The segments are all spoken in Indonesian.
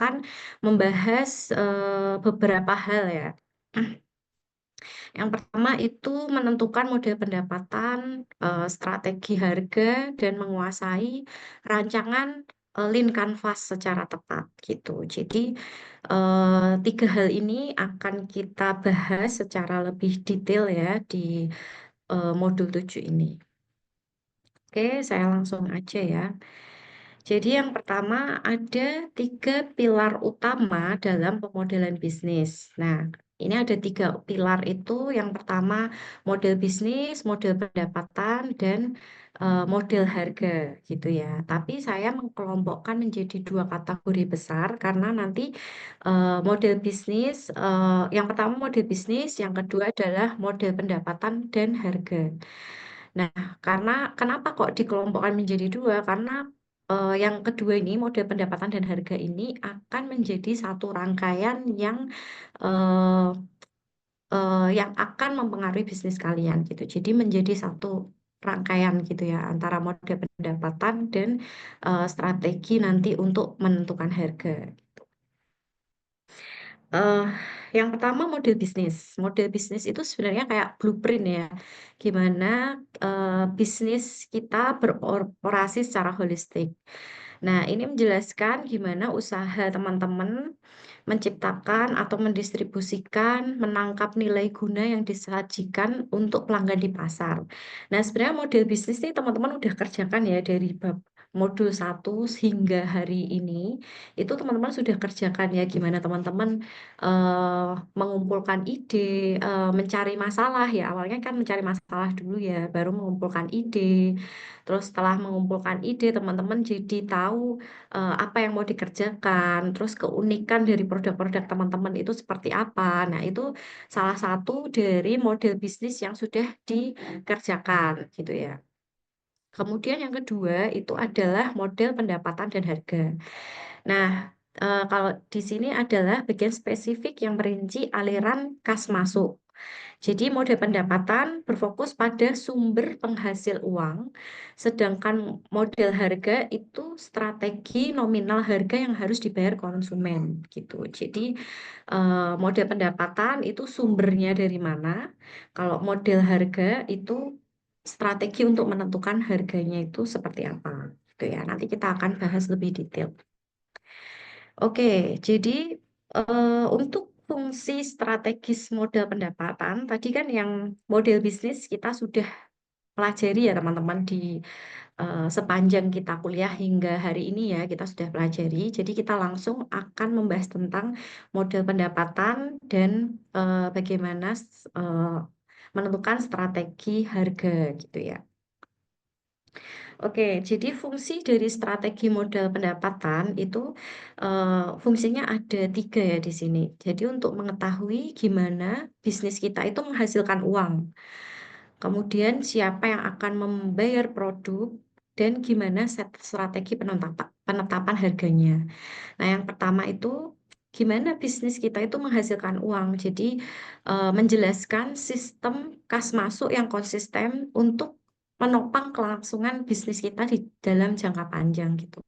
akan membahas beberapa hal ya. Yang pertama itu menentukan model pendapatan, strategi harga, dan menguasai rancangan lean canvas secara tepat gitu. Jadi tiga hal ini akan kita bahas secara lebih detail ya di modul 7 ini. Oke, saya langsung aja ya. Jadi yang pertama ada tiga pilar utama dalam pemodelan bisnis. Nah, ini ada tiga pilar itu. Yang pertama model bisnis, model pendapatan, dan model harga gitu ya. Tapi saya mengkelompokkan menjadi dua kategori besar karena nanti model bisnis, yang pertama model bisnis, yang kedua adalah model pendapatan dan harga. Nah, karena kenapa kok dikelompokkan menjadi dua? Karena yang kedua ini, model pendapatan dan harga ini akan menjadi satu rangkaian eh, yang akan mempengaruhi bisnis kalian gitu. Jadi menjadi satu rangkaian gitu ya antara model pendapatan dan strategi nanti untuk menentukan harga. Eh, yang pertama model bisnis. Model bisnis itu sebenarnya kayak blueprint ya, gimana bisnis kita beroperasi secara holistik. Nah, ini menjelaskan gimana usaha teman-teman menciptakan atau mendistribusikan, menangkap nilai guna yang disajikan untuk pelanggan di pasar. Nah, sebenarnya model bisnis ini teman-teman udah kerjakan ya dari bab modul 1 hingga hari ini. Itu teman-teman sudah kerjakan ya gimana teman-teman mengumpulkan ide, mencari masalah ya. Awalnya kan mencari masalah dulu ya, baru mengumpulkan ide. Terus setelah mengumpulkan ide, teman-teman jadi tahu apa yang mau dikerjakan, terus keunikan dari produk-produk teman-teman itu seperti apa. Nah, itu salah satu dari model bisnis yang sudah dikerjakan gitu ya. Kemudian yang kedua itu adalah model pendapatan dan harga. Nah, kalau di sini adalah bagian spesifik yang merinci aliran kas masuk. Jadi model pendapatan berfokus pada sumber penghasil uang, sedangkan model harga itu strategi nominal harga yang harus dibayar konsumen gitu. Jadi model pendapatan itu sumbernya dari mana, kalau model harga itu strategi untuk menentukan harganya itu seperti apa. Gitu ya. Nanti kita akan bahas lebih detail. Oke, jadi untuk fungsi strategis model pendapatan, tadi kan yang model bisnis kita sudah pelajari ya teman-teman di sepanjang kita kuliah hingga hari ini ya kita sudah pelajari. Jadi kita langsung akan membahas tentang model pendapatan dan bagaimana eh, menentukan strategi harga gitu ya. Oke, jadi fungsi dari strategi modal pendapatan itu fungsinya ada tiga ya di sini. Jadi untuk mengetahui gimana bisnis kita itu menghasilkan uang, kemudian siapa yang akan membayar produk, dan gimana strategi penetapan harganya. Nah, yang pertama itu gimana bisnis kita itu menghasilkan uang. Jadi menjelaskan sistem kas masuk yang konsisten untuk menopang kelangsungan bisnis kita di dalam jangka panjang gitu.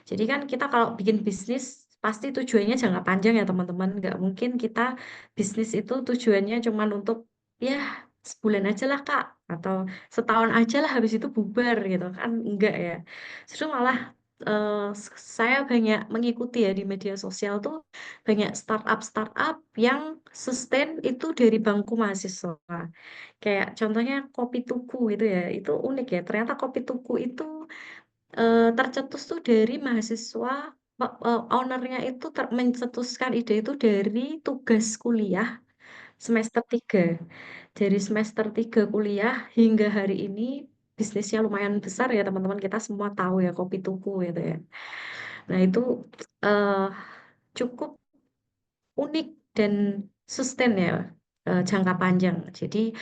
Jadi kan kita kalau bikin bisnis pasti tujuannya jangka panjang ya teman-teman. Nggak mungkin kita bisnis itu tujuannya cuma untuk ya sebulan aja lah Kak atau setahun aja lah habis itu bubar gitu kan enggak ya. Justru malah saya banyak mengikuti ya di media sosial tuh banyak startup yang sustain itu dari bangku mahasiswa. Kayak contohnya Kopi Tuku itu ya, itu unik ya. Ternyata Kopi Tuku itu tercetus tuh dari mahasiswa, ownernya itu mencetuskan ide itu dari tugas kuliah semester 3. Dari semester 3 kuliah hingga hari ini bisnisnya lumayan besar ya teman-teman, kita semua tahu ya Kopi Tuku gitu ya. Nah itu eh, cukup unik dan sustain ya, jangka panjang. Jadi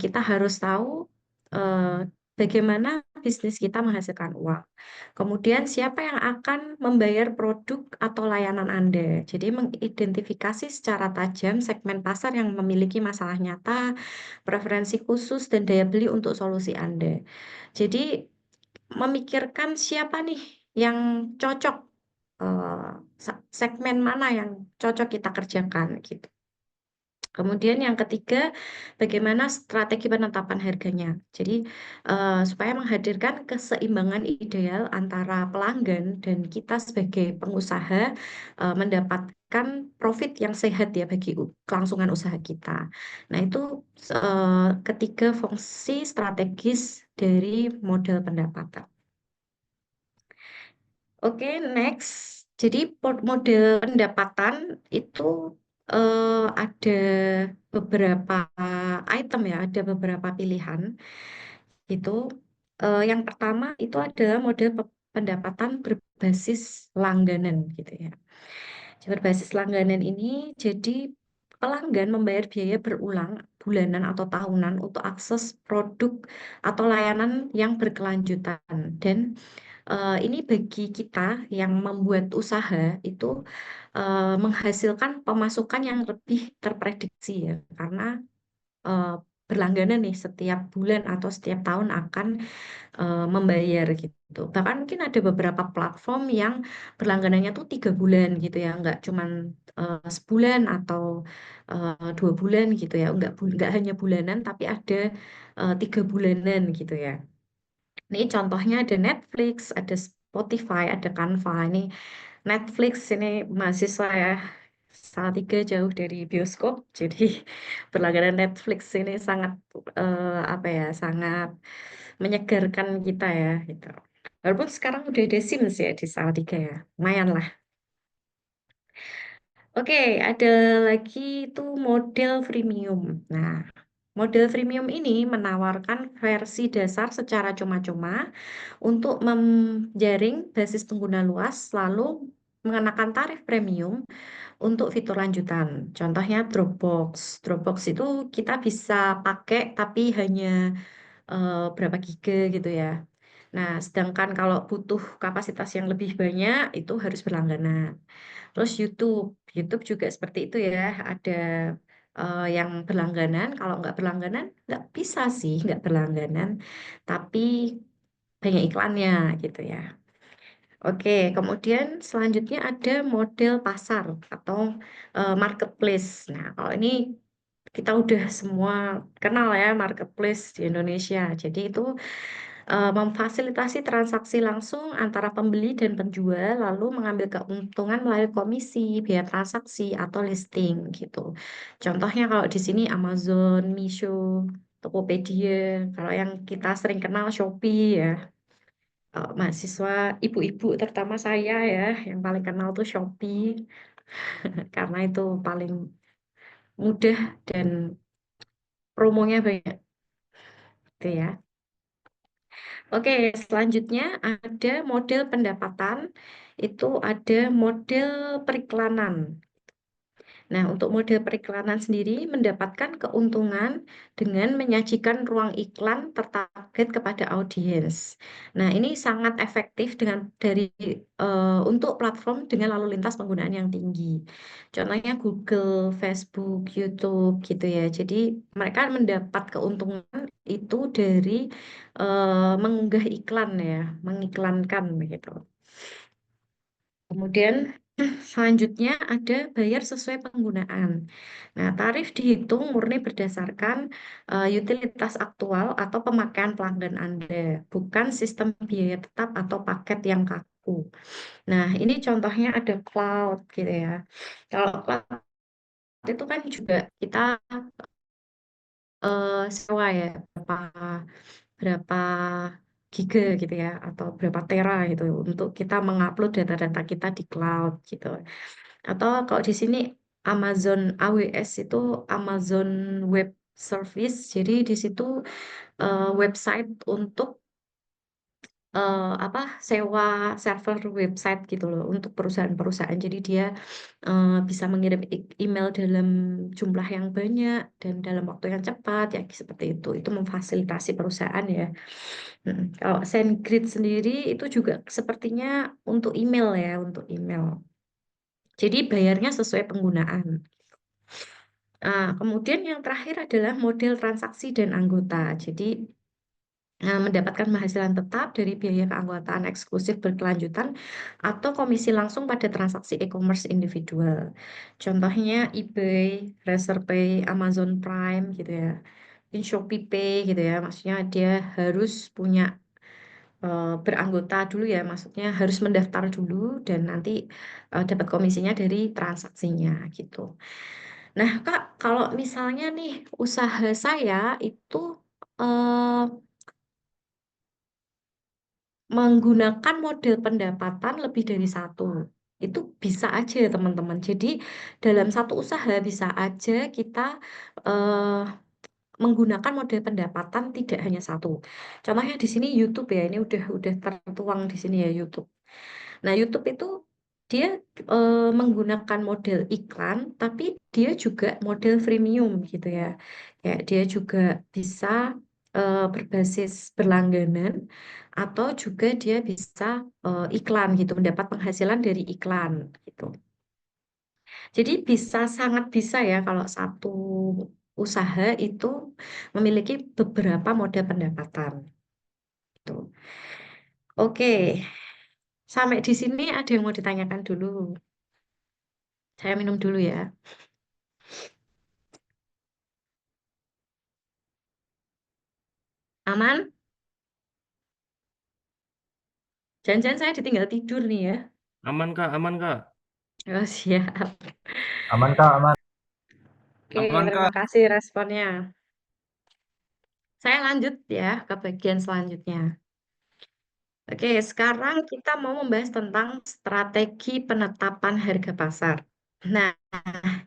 kita harus tahu eh, bagaimana bisnis kita menghasilkan uang. Kemudian siapa yang akan membayar produk atau layanan Anda. Jadi mengidentifikasi secara tajam segmen pasar yang memiliki masalah nyata, preferensi khusus, dan daya beli untuk solusi Anda. Jadi memikirkan siapa nih yang cocok segmen mana yang cocok kita kerjakan gitu. Kemudian yang ketiga, bagaimana strategi penetapan harganya. Jadi, supaya menghadirkan keseimbangan ideal antara pelanggan dan kita sebagai pengusaha, mendapatkan profit yang sehat ya bagi kelangsungan usaha kita. Nah, itu ketiga fungsi strategis dari model pendapatan. Oke, next. Jadi model pendapatan itu ada beberapa item ya, ada beberapa pilihan. Itu yang pertama itu adalah model pendapatan berbasis langganan gitu ya. Berbasis langganan ini jadi pelanggan membayar biaya berulang bulanan atau tahunan untuk akses produk atau layanan yang berkelanjutan dan ini bagi kita yang membuat usaha itu menghasilkan pemasukan yang lebih terprediksi ya, karena eh, berlangganan nih setiap bulan atau setiap tahun akan membayar gitu. Bahkan mungkin ada beberapa platform yang berlangganannya tuh 3 bulan gitu ya, nggak cuman sebulan atau 2 bulan gitu ya, nggak hanya bulanan tapi ada 3 bulanan gitu ya. Ini contohnya ada Netflix, ada Spotify, ada Canva. Ini Netflix ini mahasiswa ya, Salatiga jauh dari bioskop, jadi berlangganan Netflix ini sangat apa ya, sangat menyegarkan kita ya, gitu. Walaupun sekarang udah ada Sims ya di Salatiga ya, lumayan lah. Oke, ada lagi itu model freemium. Nah, model freemium ini menawarkan versi dasar secara cuma-cuma untuk menjaring basis pengguna luas, lalu mengenakan tarif premium untuk fitur lanjutan. Contohnya Dropbox. Dropbox itu kita bisa pakai tapi hanya berapa giga gitu ya. Nah, sedangkan kalau butuh kapasitas yang lebih banyak itu harus berlangganan. Terus YouTube, YouTube juga seperti itu ya. Ada yang berlangganan. Kalau nggak berlangganan, nggak bisa sih nggak berlangganan. Tapi banyak iklannya gitu ya. Oke, kemudian selanjutnya ada model pasar atau marketplace. Nah, kalau ini kita udah semua kenal ya marketplace di Indonesia. Jadi itu memfasilitasi transaksi langsung antara pembeli dan penjual, lalu mengambil keuntungan melalui komisi, biaya transaksi atau listing gitu. Contohnya kalau di sini Amazon, Misho, Tokopedia, kalau yang kita sering kenal Shopee ya. Mahasiswa ibu-ibu terutama saya ya yang paling kenal tuh Shopee karena itu paling mudah dan promonya banyak gitu ya. Oke, selanjutnya ada model pendapatan, itu ada model periklanan. Nah, untuk model periklanan sendiri mendapatkan keuntungan dengan menyajikan ruang iklan tertarget kepada audiens. Nah, ini sangat efektif untuk platform dengan lalu lintas penggunaan yang tinggi. Contohnya Google, Facebook, YouTube gitu ya. Jadi mereka mendapat keuntungan itu dari mengunggah iklan ya, mengiklankan begitu. Kemudian selanjutnya ada bayar sesuai penggunaan. Nah, tarif dihitung murni berdasarkan utilitas aktual atau pemakaian pelanggan Anda, bukan sistem biaya tetap atau paket yang kaku. Nah, ini contohnya ada cloud gitu ya. Kalau cloud itu kan juga kita sewa ya berapa giga gitu ya atau berapa tera gitu untuk kita mengupload data-data kita di cloud gitu. Atau kalau di sini Amazon AWS itu Amazon Web Service. Jadi di situ website untuk apa sewa server website gitu loh untuk perusahaan-perusahaan. Jadi dia bisa mengirim email dalam jumlah yang banyak dan dalam waktu yang cepat ya seperti itu. Itu memfasilitasi perusahaan ya. Kalau SendGrid sendiri itu juga sepertinya untuk email ya, untuk email. Jadi bayarnya sesuai penggunaan. Kemudian yang terakhir adalah model transaksi dan anggota. Jadi mendapatkan penghasilan tetap dari biaya keanggotaan eksklusif berkelanjutan atau komisi langsung pada transaksi e-commerce individual. Contohnya eBay, Razorpay, Amazon Prime gitu ya. In Shopee Pay gitu ya. Maksudnya dia harus punya beranggota dulu ya, maksudnya harus mendaftar dulu dan nanti dapat komisinya dari transaksinya gitu. Nah, Kak, kalau misalnya nih usaha saya itu eh, menggunakan model pendapatan lebih dari satu. Itu bisa aja ya teman-teman. Jadi dalam satu usaha bisa aja kita eh, menggunakan model pendapatan tidak hanya satu. Contohnya di sini YouTube ya, ini udah tertuang di sini ya YouTube. Nah, YouTube itu dia menggunakan model iklan, tapi dia juga model freemium gitu ya. Kayak dia juga bisa berbasis berlangganan, atau juga dia bisa iklan gitu, mendapat penghasilan dari iklan gitu. Jadi bisa sangat bisa ya kalau satu usaha itu memiliki beberapa moda pendapatan. Gitu. Oke, sampai di sini ada yang mau ditanyakan dulu. Saya minum dulu ya. Aman? Jangan-jangan saya ditinggal tidur nih ya. Aman Kak, Oh, siap. Aman Kak, aman. Oke, aman terima Kak. kasih responnya. Saya lanjut ya ke bagian selanjutnya. Oke, sekarang kita mau membahas tentang strategi penetapan harga pasar. Nah,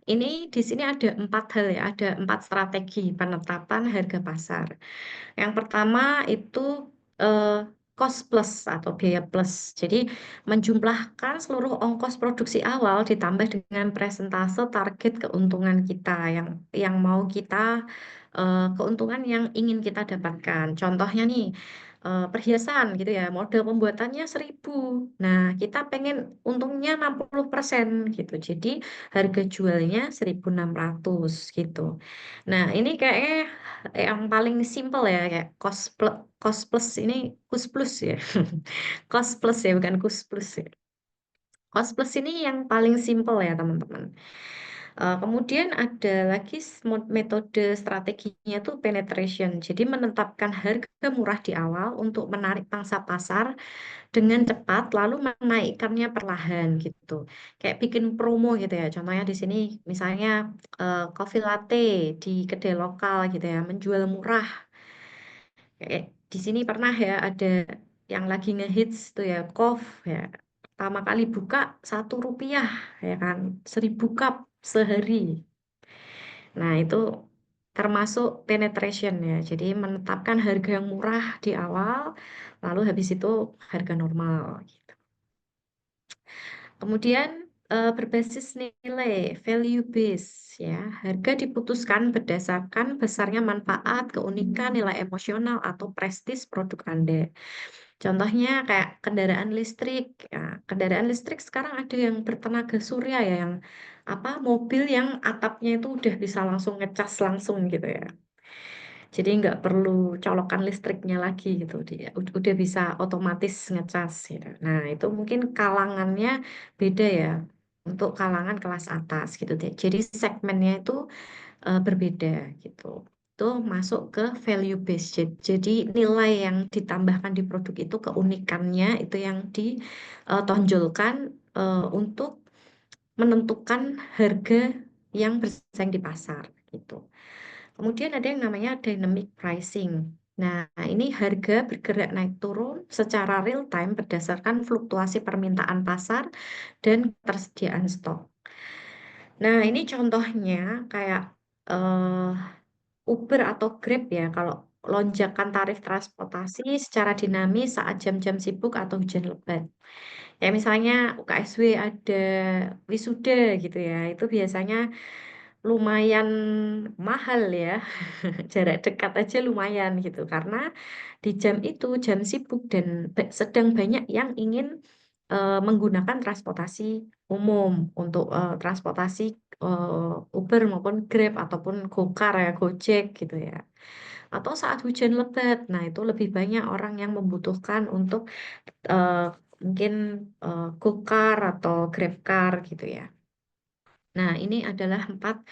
ini di sini ada 4 hal ya, ada 4 strategi penetapan harga pasar. Yang pertama itu eh, cost plus atau biaya plus. Jadi menjumlahkan seluruh ongkos produksi awal ditambah dengan presentase target keuntungan kita yang mau kita keuntungan yang ingin kita dapatkan. Contohnya nih perhiasan gitu ya, model pembuatannya 1.000. Nah, kita pengen untungnya 60% gitu. Jadi harga jualnya 1.600 gitu. Nah, ini kayaknya yang paling simple ya, kayak cost plus ini cost plus ya. Cost plus ya, bukan cost plus ya. Cost plus ini yang paling simple ya, teman-teman. Kemudian ada lagi metode strateginya itu penetration. Jadi menetapkan harga murah di awal untuk menarik pangsa pasar dengan cepat, lalu menaikkannya perlahan gitu. Kayak bikin promo gitu ya. Contohnya di sini misalnya coffee latte di kedai lokal gitu ya, menjual murah. Kayak di sini pernah ya ada yang lagi ngehits tuh ya, ya. Pertama kali buka Rp1 ya kan, 1.000 cup sehari. Nah, itu termasuk penetration ya. Jadi menetapkan harga yang murah di awal, lalu habis itu harga normal gitu. Kemudian berbasis nilai value base ya. Harga diputuskan berdasarkan besarnya manfaat, keunikan, nilai emosional atau prestis produk Anda. Contohnya kayak kendaraan listrik. Ya, kendaraan listrik sekarang ada yang bertenaga surya ya, yang apa mobil yang atapnya itu udah bisa langsung ngecas langsung gitu ya. Jadi nggak perlu colokan listriknya lagi gitu, dia udah bisa otomatis ngecas gitu. Nah, itu mungkin kalangannya beda ya, untuk kalangan kelas atas gitu deh. Jadi segmennya itu berbeda gitu. Itu masuk ke value base. Jadi nilai yang ditambahkan di produk itu, keunikannya itu yang ditonjolkan untuk menentukan harga yang bersaing di pasar gitu. Kemudian ada yang namanya dynamic pricing. Nah, ini harga bergerak naik turun secara real time berdasarkan fluktuasi permintaan pasar dan ketersediaan stok. Nah, ini contohnya kayak eh, Uber atau Grab ya, kalau lonjakan tarif transportasi secara dinamis saat jam-jam sibuk atau hujan lebat. Ya misalnya UKSW ada wisuda gitu ya, itu biasanya lumayan mahal ya. Jarak dekat aja lumayan gitu, karena di jam itu jam sibuk dan sedang banyak yang ingin menggunakan transportasi umum untuk transportasi Uber maupun Grab ataupun Gokar ya, Gojek gitu ya. atau saat hujan lebat. Nah, itu lebih banyak orang yang membutuhkan untuk eh, mungkin GoCar atau GrabCar gitu ya. Nah, ini adalah empat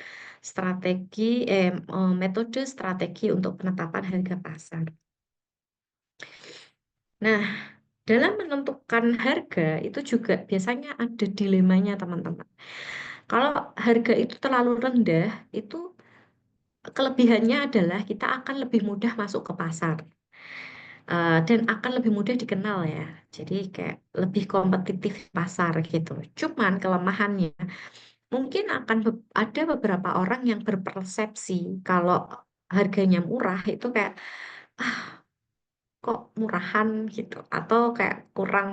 metode strategi untuk penetapan harga pasar. Nah, dalam menentukan harga itu juga biasanya ada dilemanya, teman-teman. Kalau harga itu terlalu rendah, itu kelebihannya adalah kita akan lebih mudah masuk ke pasar. Dan akan lebih mudah dikenal ya. Jadi kayak lebih kompetitif di pasar gitu. Cuman kelemahannya mungkin akan ada beberapa orang yang berpersepsi kalau harganya murah itu kayak ah, kok murahan gitu, atau kayak kurang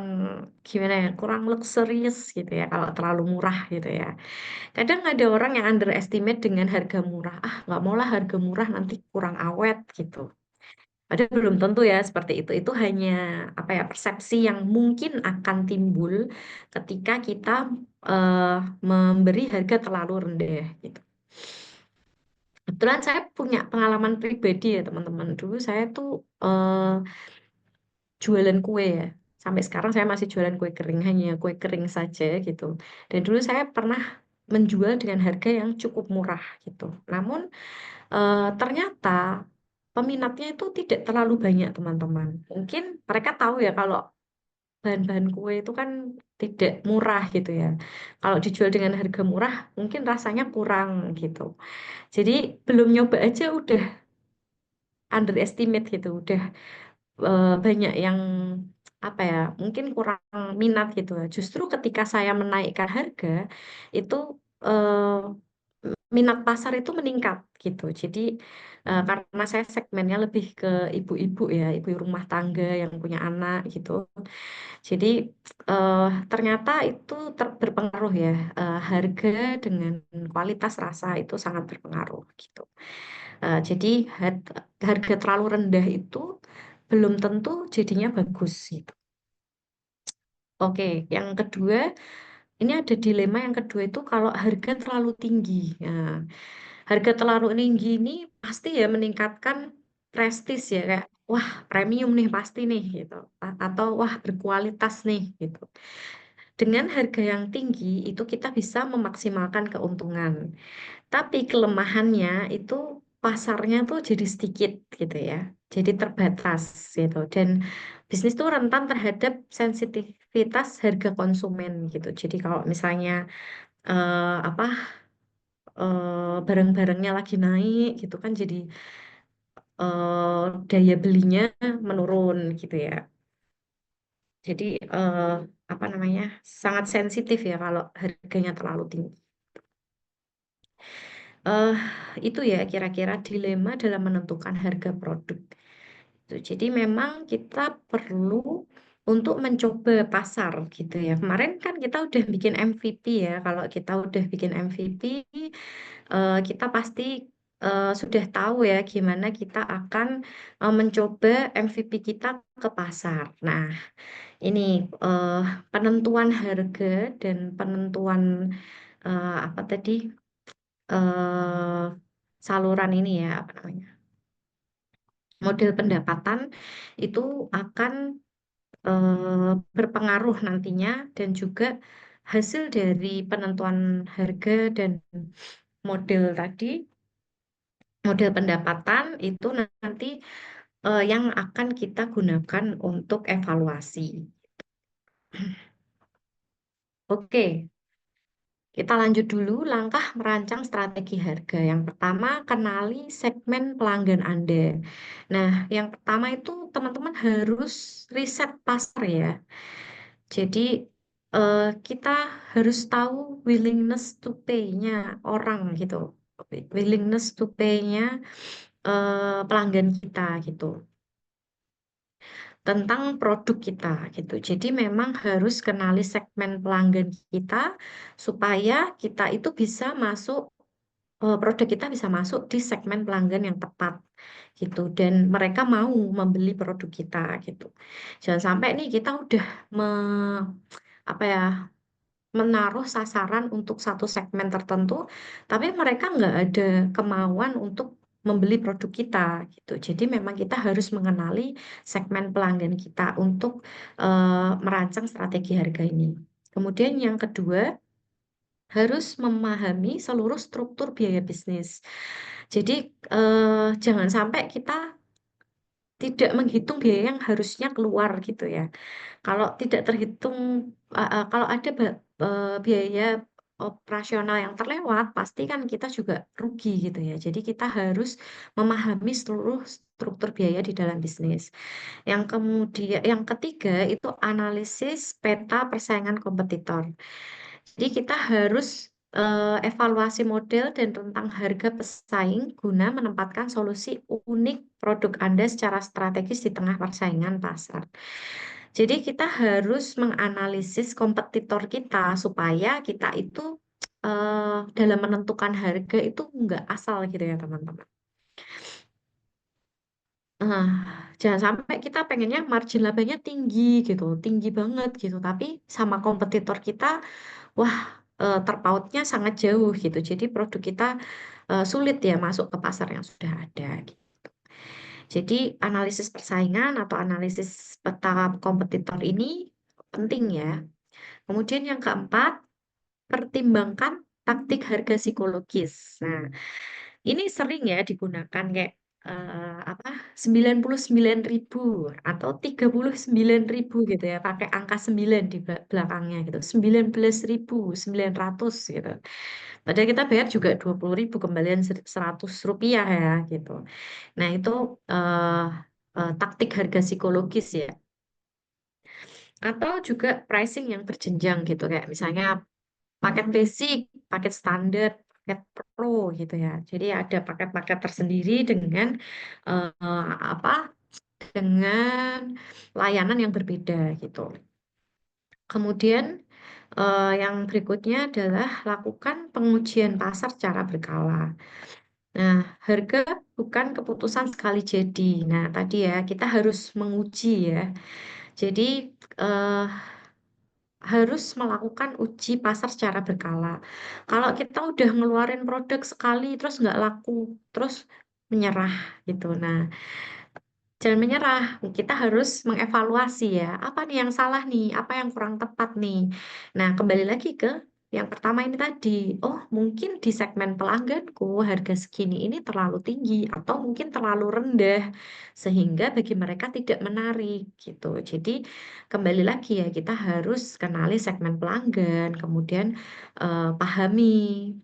gimana ya, kurang luxurious gitu ya kalau terlalu murah gitu ya. Kadang ada orang yang underestimate dengan harga murah, ah nggak maulah harga murah nanti kurang awet gitu. Padahal belum tentu ya seperti itu. Itu hanya apa ya, persepsi yang mungkin akan timbul ketika kita eh, memberi harga terlalu rendah gitu. Kebetulan saya punya pengalaman pribadi ya teman-teman. Dulu saya tuh jualan kue ya. Sampai sekarang saya masih jualan kue kering, hanya kue kering saja gitu. Dan dulu saya pernah menjual dengan harga yang cukup murah gitu. Namun ternyata peminatnya itu tidak terlalu banyak teman-teman. Mungkin mereka tahu ya kalau bahan-bahan kue itu kan tidak murah gitu ya. Kalau dijual dengan harga murah, mungkin rasanya kurang gitu. Jadi belum nyoba aja udah underestimate gitu, udah banyak yang apa ya, mungkin kurang minat gitu. Justru ketika saya menaikkan harga, itu eh, minat pasar itu meningkat gitu. Jadi karena saya segmennya lebih ke ibu-ibu ya, ibu rumah tangga yang punya anak gitu. Jadi ternyata itu berpengaruh ya, harga dengan kualitas rasa itu sangat berpengaruh gitu. Jadi harga terlalu rendah itu belum tentu jadinya bagus gitu. Oke, yang kedua, ini ada dilema yang kedua itu kalau harga terlalu tinggi. Nah, harga terlalu tinggi ini pasti ya meningkatkan prestis ya, kayak wah premium nih pasti nih gitu. Atau wah berkualitas nih gitu. Dengan harga yang tinggi itu kita bisa memaksimalkan keuntungan. Tapi kelemahannya itu pasarnya tuh jadi sedikit gitu ya. Jadi terbatas gitu. Dan bisnis tuh rentan terhadap sensitivitas harga konsumen gitu. Jadi kalau misalnya apa barang-barangnya lagi naik gitu kan, jadi daya belinya menurun gitu ya. Jadi apa namanya, sangat sensitif ya kalau harganya terlalu tinggi. eh itu ya kira-kira dilema dalam menentukan harga produk. Jadi memang kita perlu untuk mencoba pasar gitu ya. Kemarin kan kita udah bikin MVP ya. Kalau kita udah bikin MVP, kita pasti sudah tahu ya gimana kita akan mencoba MVP kita ke pasar. Nah, ini eh, penentuan harga dan penentuan apa tadi, eh, saluran ini ya, apa namanya, model pendapatan itu akan berpengaruh nantinya, dan juga hasil dari penentuan harga dan model tadi, model pendapatan itu nanti yang akan kita gunakan untuk evaluasi. Oke, kita lanjut dulu langkah merancang strategi harga. Yang pertama, kenali segmen pelanggan Anda. Nah, yang pertama itu teman-teman harus riset pasar ya. Jadi kita harus tahu willingness to pay-nya orang gitu. Willingness to pay-nya pelanggan kita gitu, tentang produk kita gitu. Jadi memang harus kenali segmen pelanggan kita supaya kita itu bisa masuk, produk kita bisa masuk di segmen pelanggan yang tepat gitu, dan mereka mau membeli produk kita gitu. Jangan sampai nih kita udah apa ya, menaruh sasaran untuk satu segmen tertentu, tapi mereka nggak ada kemauan untuk membeli produk kita gitu. Jadi memang kita harus mengenali segmen pelanggan kita untuk merancang strategi harga ini. Kemudian yang kedua, harus memahami seluruh struktur biaya bisnis. Jadi jangan sampai kita tidak menghitung biaya yang harusnya keluar gitu ya. Kalau tidak terhitung, kalau ada biaya operasional yang terlewat, pasti kan kita juga rugi gitu ya. Jadi kita harus memahami seluruh struktur biaya di dalam bisnis. Yang ketiga itu analisis peta persaingan kompetitor. Jadi kita harus evaluasi model dan tentang harga pesaing guna menempatkan solusi unik produk Anda secara strategis di tengah persaingan pasar. Jadi kita harus menganalisis kompetitor kita supaya kita itu dalam menentukan harga itu nggak asal gitu ya teman-teman. Nah, jangan sampai kita pengennya margin labanya tinggi gitu, tinggi banget gitu, tapi sama kompetitor kita, wah, terpautnya sangat jauh gitu. Jadi produk kita sulit ya masuk ke pasar yang sudah ada. Gitu. Jadi analisis persaingan atau analisis peta kompetitor ini penting ya. Kemudian yang keempat, pertimbangkan taktik harga psikologis. Nah, ini sering ya digunakan kayak apa 99.000 atau 39.000 gitu ya, pakai angka 9 di belakangnya gitu. 19.900 gitu. Padahal kita bayar juga 20.000 kembalian Rp100 ya gitu. Nah, itu eh, taktik harga psikologis ya. Atau juga pricing yang berjenjang gitu kayak misalnya paket basic, paket standar, paket pro gitu ya. Jadi ada paket-paket tersendiri dengan apa? Dengan layanan yang berbeda gitu. Kemudian yang berikutnya adalah lakukan pengujian pasar secara berkala. Nah, harga bukan keputusan sekali jadi. Nah, tadi ya kita harus menguji ya. Jadi eh, harus melakukan uji pasar secara berkala. Kalau kita udah ngeluarin produk sekali terus nggak laku, terus menyerah gitu. Nah, jangan menyerah. Kita harus mengevaluasi ya, apa nih yang salah nih, apa yang kurang tepat nih. Nah, kembali lagi ke yang pertama ini tadi. Oh, mungkin di segmen pelangganku harga segini ini terlalu tinggi atau mungkin terlalu rendah sehingga bagi mereka tidak menarik gitu. Jadi, kembali lagi ya, kita harus kenali segmen pelanggan, kemudian pahami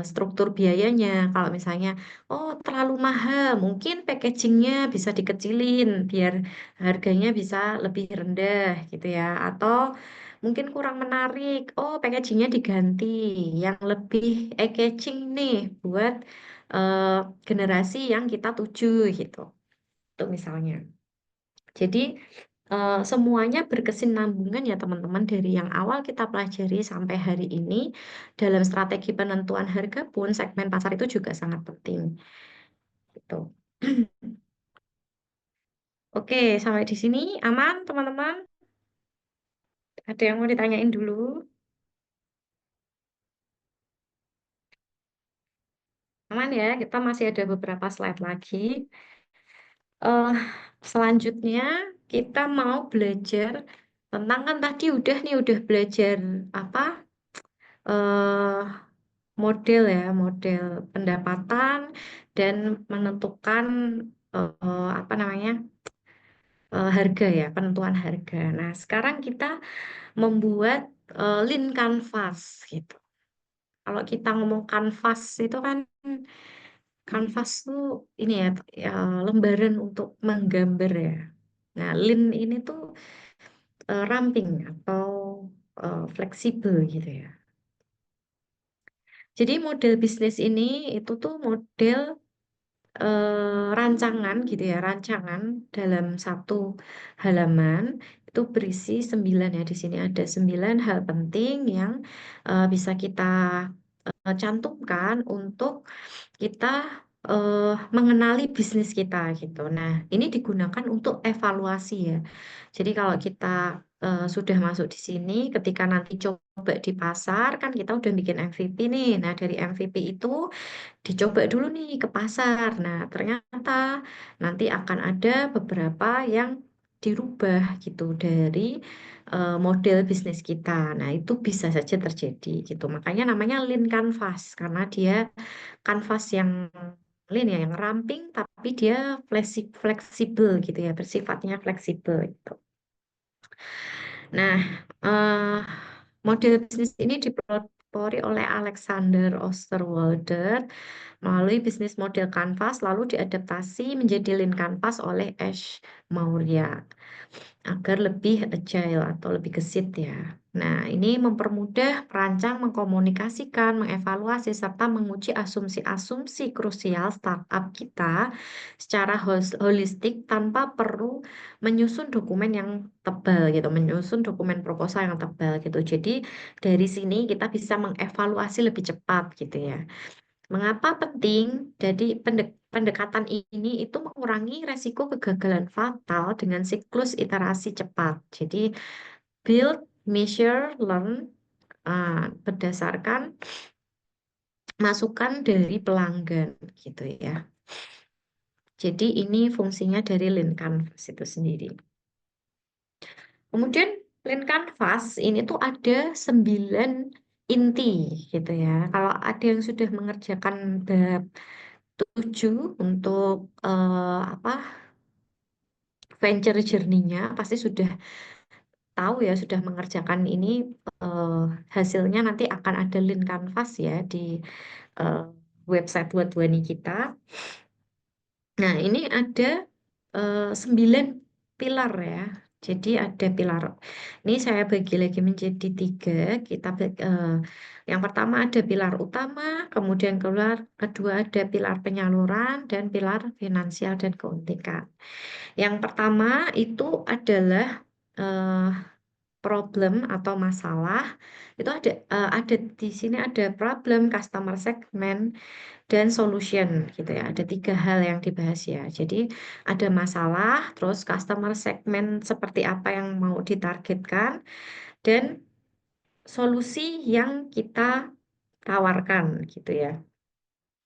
struktur biayanya. Kalau misalnya oh, terlalu mahal. Mungkin packagingnya bisa dikecilin biar harganya bisa lebih rendah gitu ya. Atau mungkin kurang menarik. Oh, packagingnya diganti yang lebih eye-catching nih buat eh, generasi yang kita tuju gitu. Itu misalnya. Jadi semuanya berkesinambungan ya teman-teman dari yang awal kita pelajari sampai hari ini dalam strategi penentuan harga pun segmen pasar itu juga sangat penting. Gitu. Oke, sampai di sini aman, teman-teman. Ada yang mau ditanyain dulu? Aman ya, kita masih ada beberapa slide lagi. eh Selanjutnya kita mau belajar tentang kan tadi udah belajar apa eh model ya, model pendapatan dan menentukan apa namanya harga ya, penentuan harga. Nah, sekarang kita membuat lean canvas gitu. Kalau kita ngomong kanvas itu kan kanvas tuh ini ya, ya, lembaran untuk menggambar ya. Nah, lin ini tuh ramping atau fleksibel gitu ya. Jadi model bisnis ini itu tuh model rancangan gitu ya, rancangan dalam satu halaman itu berisi 9 ya. Di sini ada 9 hal penting yang bisa kita cantumkan untuk kita mengenali bisnis kita gitu. Nah, ini digunakan untuk evaluasi ya. Jadi kalau kita sudah masuk di sini, ketika nanti coba di pasar, kan kita udah bikin MVP nih. Nah, dari MVP itu dicoba dulu nih ke pasar. Nah, ternyata nanti akan ada beberapa yang dirubah gitu dari model bisnis kita. Nah, itu bisa saja terjadi gitu. Makanya namanya lean canvas karena dia kanvas yang lean ya, yang ramping tapi dia fleksibel gitu ya, bersifatnya fleksibel gitu. Nah, eh, model bisnis ini dipelopori oleh Alexander Osterwalder melalui bisnis model kanvas lalu diadaptasi menjadi lean canvas oleh Ash Maurya agar lebih agile atau lebih gesit ya. Nah, ini mempermudah perancang mengkomunikasikan, mengevaluasi, serta menguji asumsi-asumsi krusial startup kita secara holistik tanpa perlu menyusun dokumen yang tebal gitu, menyusun dokumen proposal yang tebal gitu. Jadi dari sini kita bisa mengevaluasi lebih cepat gitu ya. Mengapa penting? Jadi pendekatan ini itu mengurangi resiko kegagalan fatal dengan siklus iterasi cepat. Jadi build, measure, learn berdasarkan masukan dari pelanggan gitu ya. Jadi ini fungsinya dari Lean Canvas itu sendiri. Kemudian Lean Canvas ini tuh ada 9 inti gitu ya. Kalau ada yang sudah mengerjakan bab 7 untuk apa venture journey-nya pasti sudah tahu ya, sudah mengerjakan ini eh, hasilnya nanti akan ada link canvas ya di eh, website Wadwani kita. Nah, ini ada 9 pilar ya. Jadi ada pilar. Ini saya bagi lagi menjadi 3. Yang pertama ada pilar utama, kemudian kedua ada pilar penyaluran dan pilar finansial dan keuntungan. Yang pertama itu adalah eh, problem atau masalah. Itu ada di sini ada problem, customer segment, dan solution gitu ya. Ada 3 hal yang dibahas ya. Jadi ada masalah, terus customer segment seperti apa yang mau ditargetkan, dan solusi yang kita tawarkan gitu ya.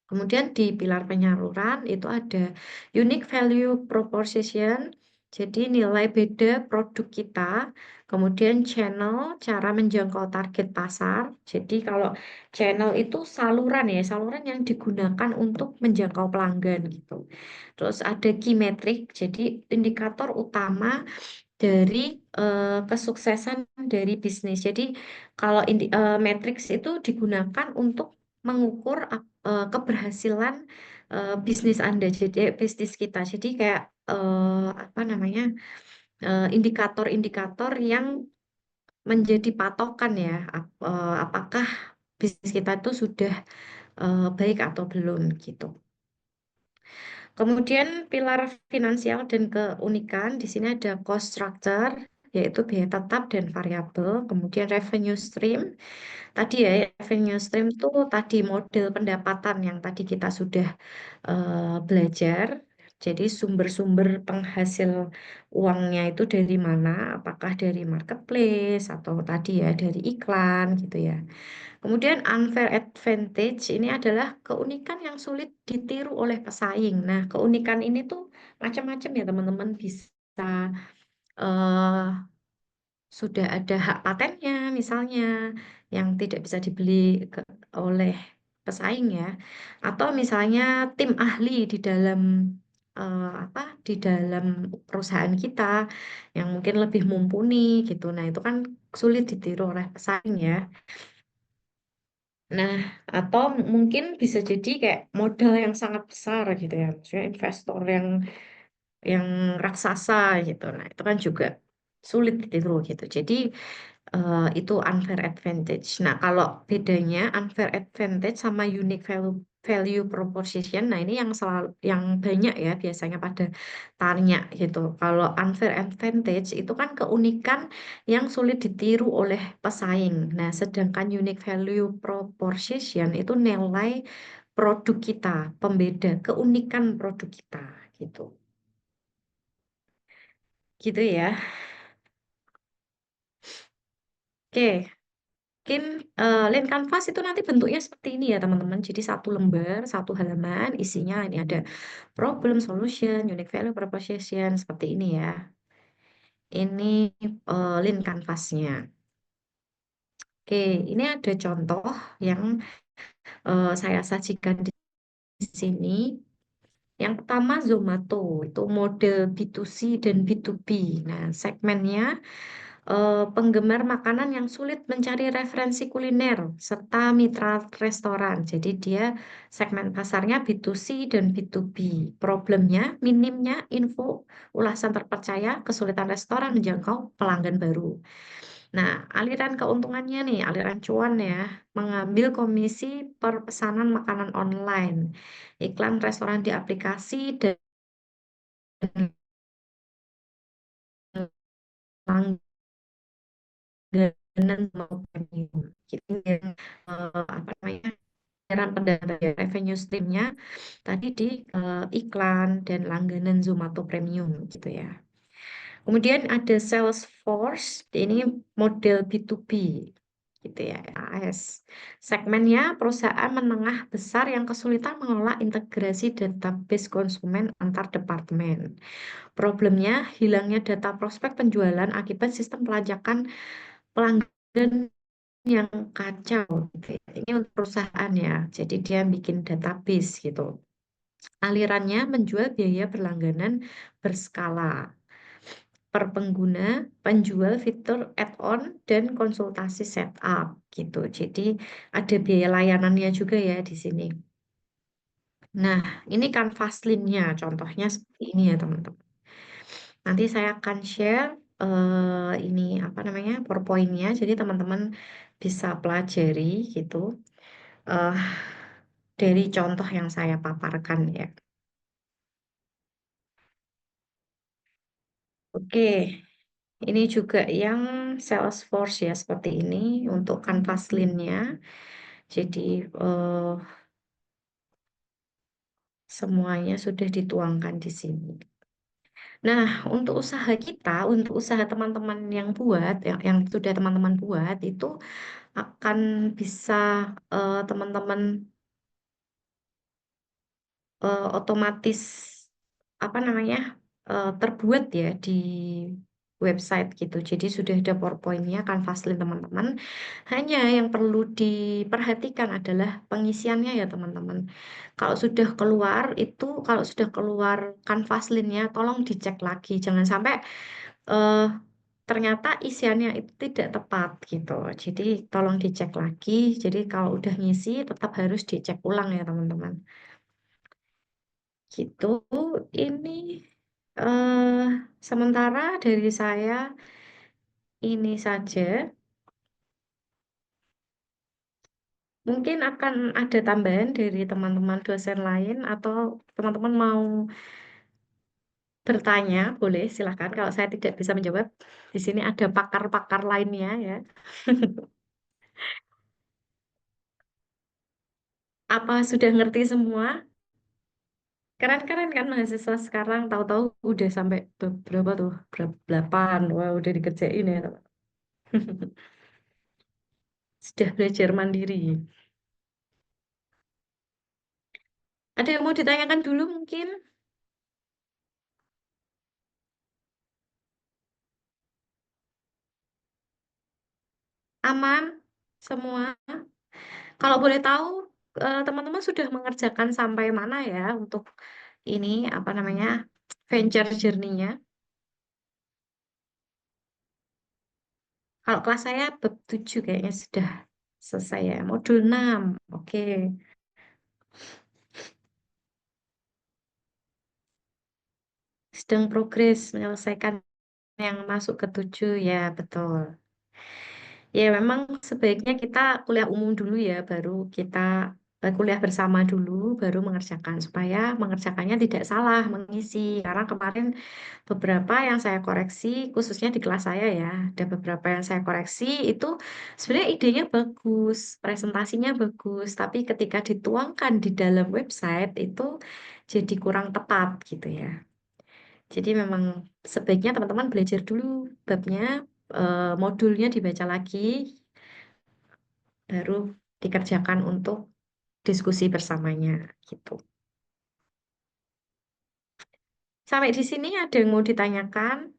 Kemudian di pilar penyaluran itu ada unique value proposition, jadi nilai beda produk kita. Kemudian channel, cara menjangkau target pasar. Jadi kalau channel itu saluran ya, saluran yang digunakan untuk menjangkau pelanggan gitu. Terus ada key metric, jadi indikator utama dari kesuksesan dari bisnis. Jadi kalau matriks itu digunakan untuk mengukur keberhasilan bisnis Anda, jadi bisnis kita. Jadi kayak apa namanya indikator-indikator yang menjadi patokan ya, apakah bisnis kita itu sudah baik atau belum gitu. Kemudian pilar finansial dan keunikan di sini ada cost structure yaitu biaya tetap dan variabel, kemudian revenue stream. Tadi ya revenue stream itu tadi model pendapatan yang tadi kita sudah belajar. Jadi sumber-sumber penghasil uangnya itu dari mana? Apakah dari marketplace atau tadi ya dari iklan gitu ya. Kemudian unfair advantage ini adalah keunikan yang sulit ditiru oleh pesaing. Nah, keunikan ini tuh macam-macam ya teman-teman, bisa eh, sudah ada hak patennya misalnya yang tidak bisa dibeli oleh pesaing ya, atau misalnya tim ahli di dalam apa di dalam perusahaan kita yang mungkin lebih mumpuni gitu. Nah, itu kan sulit ditiru oleh pesaing ya. Nah, atau mungkin bisa jadi kayak modal yang sangat besar gitu ya, maksudnya investor yang raksasa gitu. Nah, itu kan juga sulit ditiru gitu. Jadi itu unfair advantage. Nah, kalau bedanya unfair advantage sama unique value proposition, nah ini yang selalu yang banyak ya biasanya pada tanya gitu. Kalau unfair advantage itu kan keunikan yang sulit ditiru oleh pesaing. Nah, sedangkan unique value proposition itu nilai produk kita, pembeda, keunikan produk kita gitu. Gitu ya. Oke, mungkin Learn Canvas itu nanti bentuknya seperti ini ya teman-teman. Jadi satu lembar, satu halaman, isinya ini ada problem, solution, unique value, proposition, seperti ini ya. Ini Learn Canvasnya. Oke, ini ada contoh yang saya sajikan di sini. Yang pertama Zomato, itu model B2C dan B2B. Nah, segmennya penggemar makanan yang sulit mencari referensi kuliner serta mitra restoran. Jadi dia segmen pasarnya B2C dan B2B. Problemnya minimnya info, ulasan terpercaya, kesulitan restoran menjangkau pelanggan baru. Nah, aliran keuntungannya nih, aliran cuan ya, mengambil komisi per pesanan makanan online, iklan restoran di aplikasi, dan langganan mau premium. Jadi yang apa namanya, aliran pendapatan ya, revenue streamnya tadi di iklan dan langganan Zomato Premium gitu ya. Kemudian ada Salesforce, ini model B2B gitu ya, AS. Segmennya perusahaan menengah besar yang kesulitan mengelola integrasi database konsumen antar departemen. Problemnya hilangnya data prospek penjualan akibat sistem pelacakan pelanggan yang kacau gitu ya. Ini untuk perusahaan ya, jadi dia bikin database gitu. Alirannya menjual biaya berlangganan berskala per pengguna, penjual fitur add-on, dan konsultasi setup gitu. Jadi ada biaya layanannya juga ya di sini. Nah, ini kan Fastlane-nya, contohnya seperti ini ya teman-teman. Nanti saya akan share ini apa namanya PowerPoint-nya, jadi teman-teman bisa pelajari gitu eh dari contoh yang saya paparkan ya. Oke, ini juga yang Salesforce ya seperti ini untuk kanvas nya. Jadi eh, semuanya sudah dituangkan di sini. Nah, untuk usaha kita, untuk usaha teman-teman yang buat, yang sudah teman-teman buat itu akan bisa teman-teman otomatis apa namanya terbuat ya di website gitu. Jadi sudah ada PowerPoint-nya, Canvaslin teman-teman. Hanya yang perlu diperhatikan adalah pengisiannya ya teman-teman. Kalau sudah keluar Canvaslin-nya, tolong dicek lagi. Jangan sampai eh, ternyata isiannya itu tidak tepat gitu. Jadi tolong dicek lagi. Jadi kalau udah ngisi tetap harus dicek ulang ya teman-teman. Gitu. Ini eh sementara dari saya ini saja. Mungkin akan ada tambahan dari teman-teman dosen lain atau teman-teman mau bertanya, boleh silakan. Kalau saya tidak bisa menjawab, di sini ada pakar-pakar lainnya ya. Apa sudah ngerti semua? Keren-keren kan mahasiswa sekarang tahu-tahu udah sampai berapa tuh? Berapa? 8. Wah, udah dikerjain ya, teman. Sudah belajar mandiri. Ada yang mau ditanyakan dulu mungkin? Aman semua? Kalau boleh tahu, teman-teman sudah mengerjakan sampai mana ya untuk ini apa namanya venture journey-nya? Kalau kelas saya bab 7 kayaknya sudah selesai ya. Modul 6. Oke. Sedang progres menyelesaikan yang masuk ke 7 ya, betul. Ya, memang sebaiknya kita kuliah umum dulu ya, baru kita kuliah bersama dulu, baru mengerjakan supaya mengerjakannya tidak salah mengisi. Karena kemarin beberapa yang saya koreksi, khususnya di kelas saya ya, ada beberapa yang saya koreksi itu sebenarnya idenya bagus, presentasinya bagus, tapi ketika dituangkan di dalam website itu jadi kurang tepat gitu ya. Jadi memang sebaiknya teman-teman belajar dulu babnya, modulnya dibaca lagi, baru dikerjakan untuk diskusi bersamanya gitu. Sampai di sini ada yang mau ditanyakan?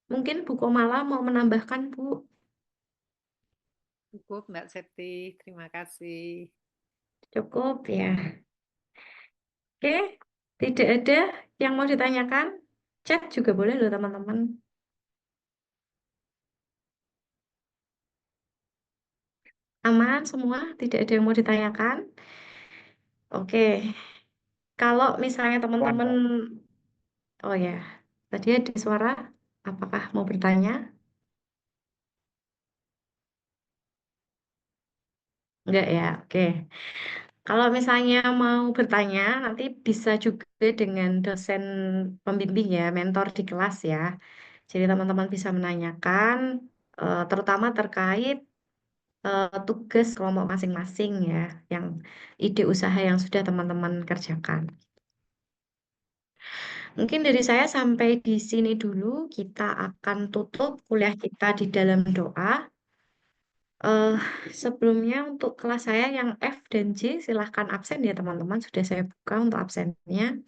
Mungkin Bu Komala mau menambahkan, Bu? Cukup, Mbak Septi. Terima kasih. Cukup ya. Oke, tidak ada yang mau ditanyakan? Chat juga boleh loh teman-teman. Aman semua, tidak ada yang mau ditanyakan. Oke, kalau misalnya teman-teman, oh ya, tadi ada suara, apakah mau bertanya? Enggak ya, oke. Kalau misalnya mau bertanya, nanti bisa juga dengan dosen pembimbing ya, mentor di kelas ya. Jadi teman-teman bisa menanyakan, terutama terkait tugas kelompok masing-masing ya, yang ide usaha yang sudah teman-teman kerjakan. Mungkin dari saya sampai di sini dulu, kita akan tutup kuliah kita di dalam doa. Eh, Sebelumnya untuk kelas saya yang F dan J, silahkan absen ya teman-teman, sudah saya buka untuk absennya.